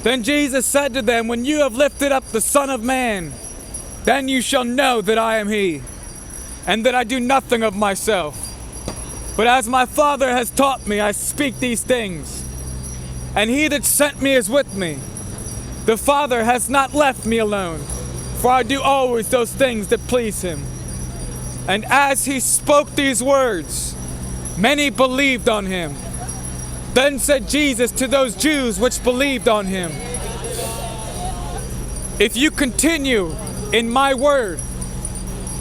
Then Jesus said to them, when you have lifted up the Son of Man, then you shall know that I am he, and that I do nothing of myself. But as my Father has taught me, I speak these things. And he that sent me is with me. The Father has not left me alone, for I do always those things that please him. And as he spoke these words, many believed on him. Then said Jesus to those Jews which believed on him, if you continue in my word,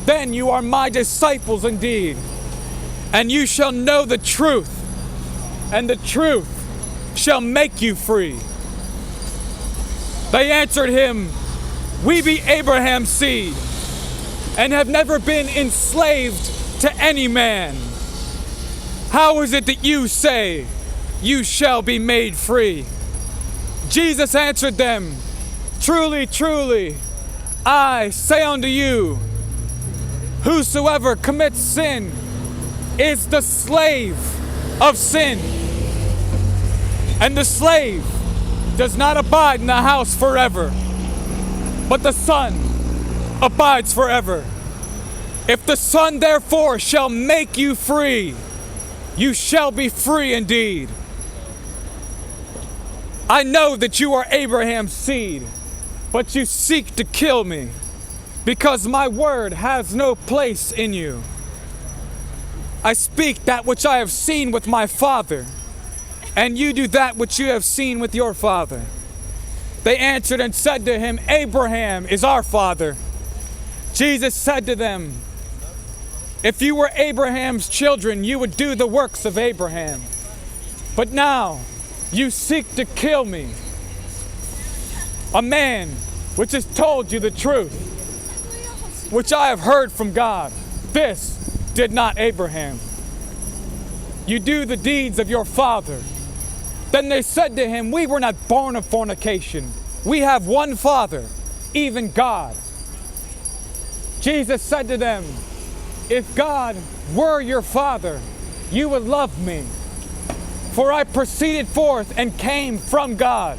then you are my disciples indeed, and you shall know the truth, and the truth shall make you free. They answered him, we be Abraham's seed, and have never been enslaved to any man. How is it that you say, you shall be made free? Jesus answered them, truly, truly, I say unto you, whosoever commits sin is the slave of sin. And the slave does not abide in the house forever, but the Son abides forever. If the Son therefore shall make you free, you shall be free indeed. I know that you are Abraham's seed, but you seek to kill me, because my word has no place in you. I speak that which I have seen with my Father, and you do that which you have seen with your father. They answered and said to him, Abraham is our father. Jesus said to them, if you were Abraham's children, you would do the works of Abraham. But now you seek to kill me, a man which has told you the truth, which I have heard from God. This did not Abraham. You do the deeds of your father. Then they said to him, we were not born of fornication. We have one Father, even God. Jesus said to them, if God were your Father, you would love me. For I proceeded forth and came from God.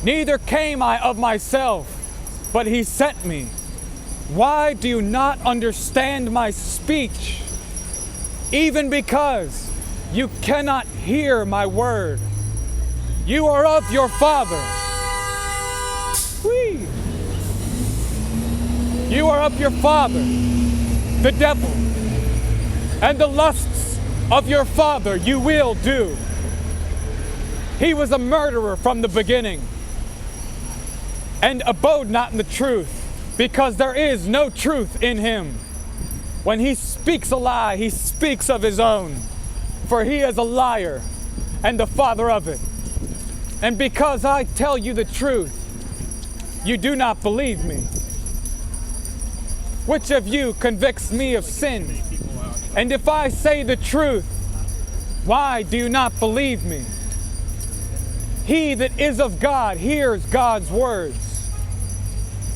Neither came I of myself, but he sent me. Why do you not understand my speech? Even because you cannot hear my word. You are of your father. Whee! You are of your father, the devil, and the lusts of your father you will do. He was a murderer from the beginning, and abode not in the truth, because there is no truth in him. When he speaks a lie, he speaks of his own, for he is a liar and the father of it. And because I tell you the truth, you do not believe me. Which of you convicts me of sin? And if I say the truth, why do you not believe me? He that is of God hears God's words.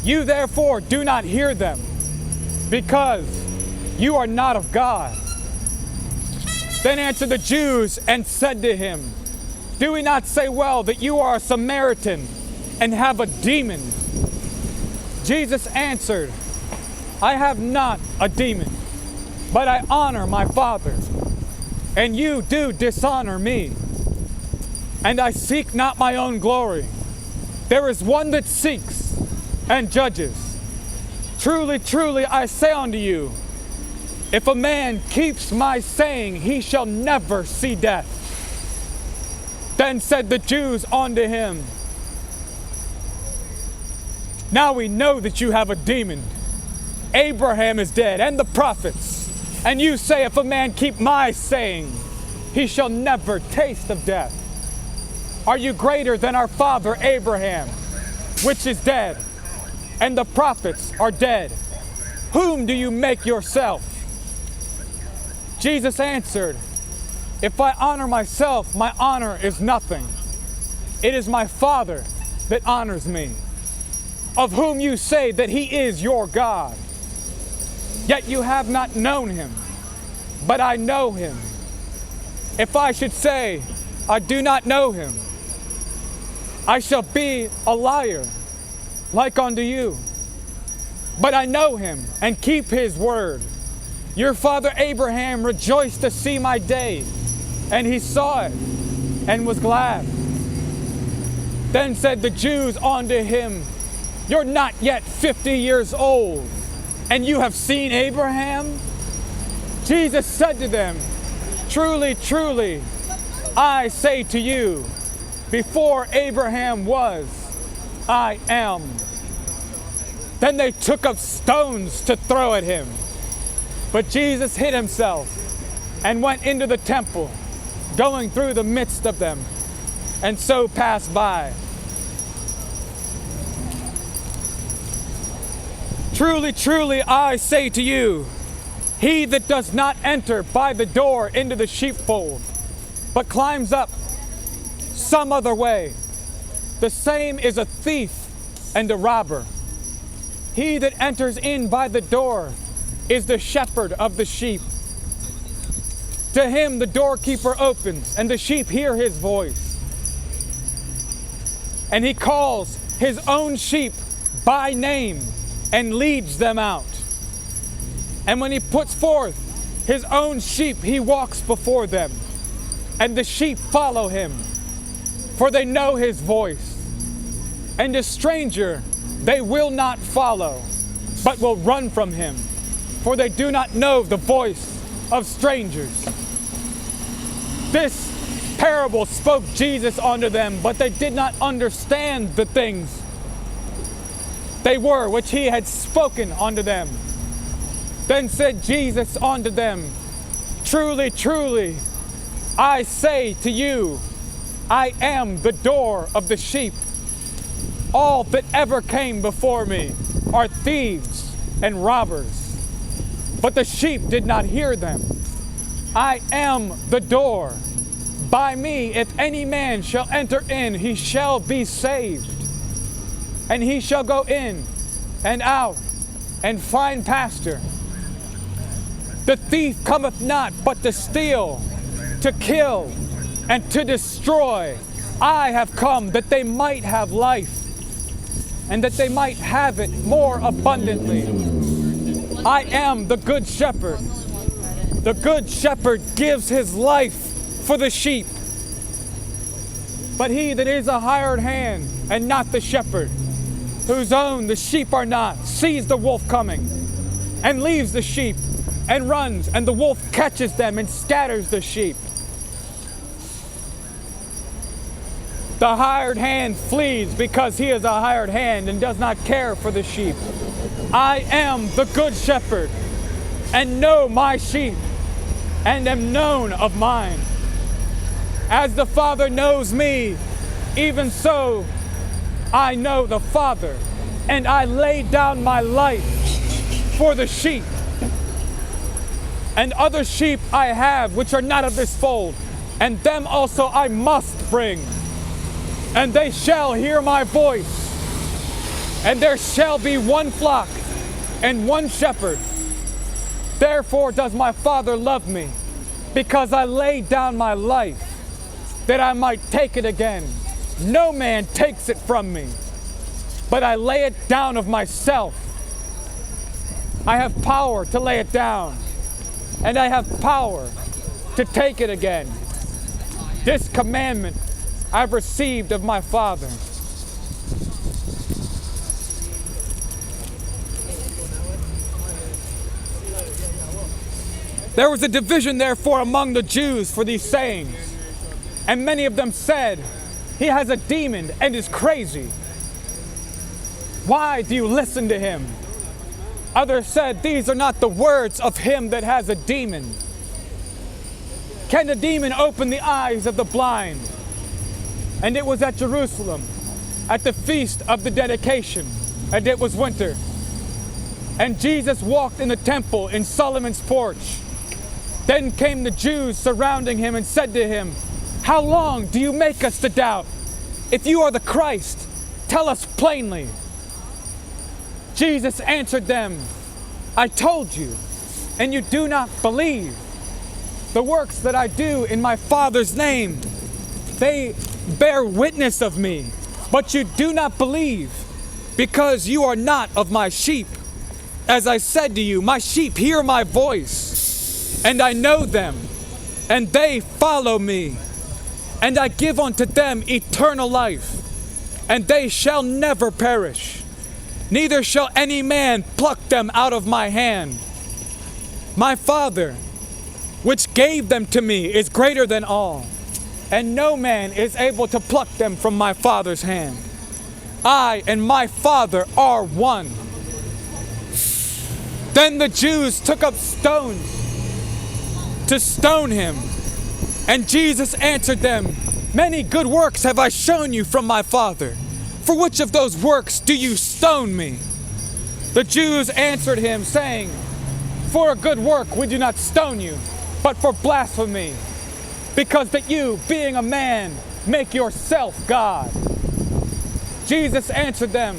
You therefore do not hear them, because you are not of God. Then answered the Jews and said to him, do we not say well that you are a Samaritan and have a demon? Jesus answered, I have not a demon, but I honor my Father, and you do dishonor me. And I seek not my own glory. There is one that seeks and judges. Truly, truly, I say unto you, if a man keeps my saying, he shall never see death. Then said the Jews unto him, now we know that you have a demon. Abraham is dead, and the prophets. And you say, if a man keep my saying, he shall never taste of death. Are you greater than our father Abraham, which is dead, and the prophets are dead? Whom do you make yourself? Jesus answered, if I honor myself, my honor is nothing. It is my Father that honors me, of whom you say that he is your God. Yet you have not known him, but I know him. If I should say, I do not know him, I shall be a liar like unto you. But I know him and keep his word. Your father Abraham rejoiced to see my day, and he saw it and was glad. Then said the Jews unto him, You're not yet 50 years old, and you have seen Abraham? Jesus said to them, Truly, truly, I say to you, before Abraham was, I am. Then they took up stones to throw at him. But Jesus hid himself and went into the temple, going through the midst of them, and so passed by. Truly, truly, I say to you, he that does not enter by the door into the sheepfold, but climbs up some other way, the same is a thief and a robber. He that enters in by the door is the shepherd of the sheep. To him the doorkeeper opens, and the sheep hear his voice. And he calls his own sheep by name and leads them out. And when he puts forth his own sheep, he walks before them, and the sheep follow him, for they know his voice. And a stranger they will not follow, but will run from him, for they do not know the voice of strangers. This parable spoke Jesus unto them, but they did not understand the things they were which he had spoken unto them. Then said Jesus unto them, Truly, truly, I say to you, I am the door of the sheep. All that ever came before me are thieves and robbers, but the sheep did not hear them. I am the door. By me, if any man shall enter in, he shall be saved. And he shall go in and out and find pasture. The thief cometh not but to steal, to kill, and to destroy. I have come that they might have life, and that they might have it more abundantly. I am the good shepherd. The good shepherd gives his life for the sheep. But he that is a hired hand, and not the shepherd, whose own the sheep are not, sees the wolf coming, and leaves the sheep, and runs, and the wolf catches them and scatters the sheep. The hired hand flees because he is a hired hand and does not care for the sheep. I am the good shepherd, and know my sheep, and am known of mine. As the Father knows me, even so I know the Father, and I lay down my life for the sheep. And other sheep I have which are not of this fold, and them also I must bring. And they shall hear my voice, and there shall be one flock and one shepherd. Therefore does my Father love me, because I laid down my life, that I might take it again. No man takes it from me, but I lay it down of myself. I have power to lay it down, and I have power to take it again. This commandment I've received of my Father. There was a division therefore among the Jews for these sayings, and many of them said, He has a demon and is crazy. Why do you listen to him? Others said, These are not the words of him that has a demon. Can the demon open the eyes of the blind? And it was at Jerusalem, at the feast of the dedication, and it was winter. And Jesus walked in the temple in Solomon's porch. Then came the Jews surrounding him and said to him, How long do you make us to doubt? If you are the Christ, tell us plainly. Jesus answered them, I told you, and you do not believe. The works that I do in my Father's name, they bear witness of me. But you do not believe, because you are not of my sheep. As I said to you, my sheep hear my voice, and I know them, and they follow me. And I give unto them eternal life, and they shall never perish, neither shall any man pluck them out of my hand. My Father, which gave them to me, is greater than all, and no man is able to pluck them from my Father's hand. I and my Father are one. Then the Jews took up stones to stone him. And Jesus answered them, Many good works have I shown you from my Father. For which of those works do you stone me? The Jews answered him, saying, For a good work we do not stone you, but for blasphemy, because that you, being a man, make yourself God. Jesus answered them,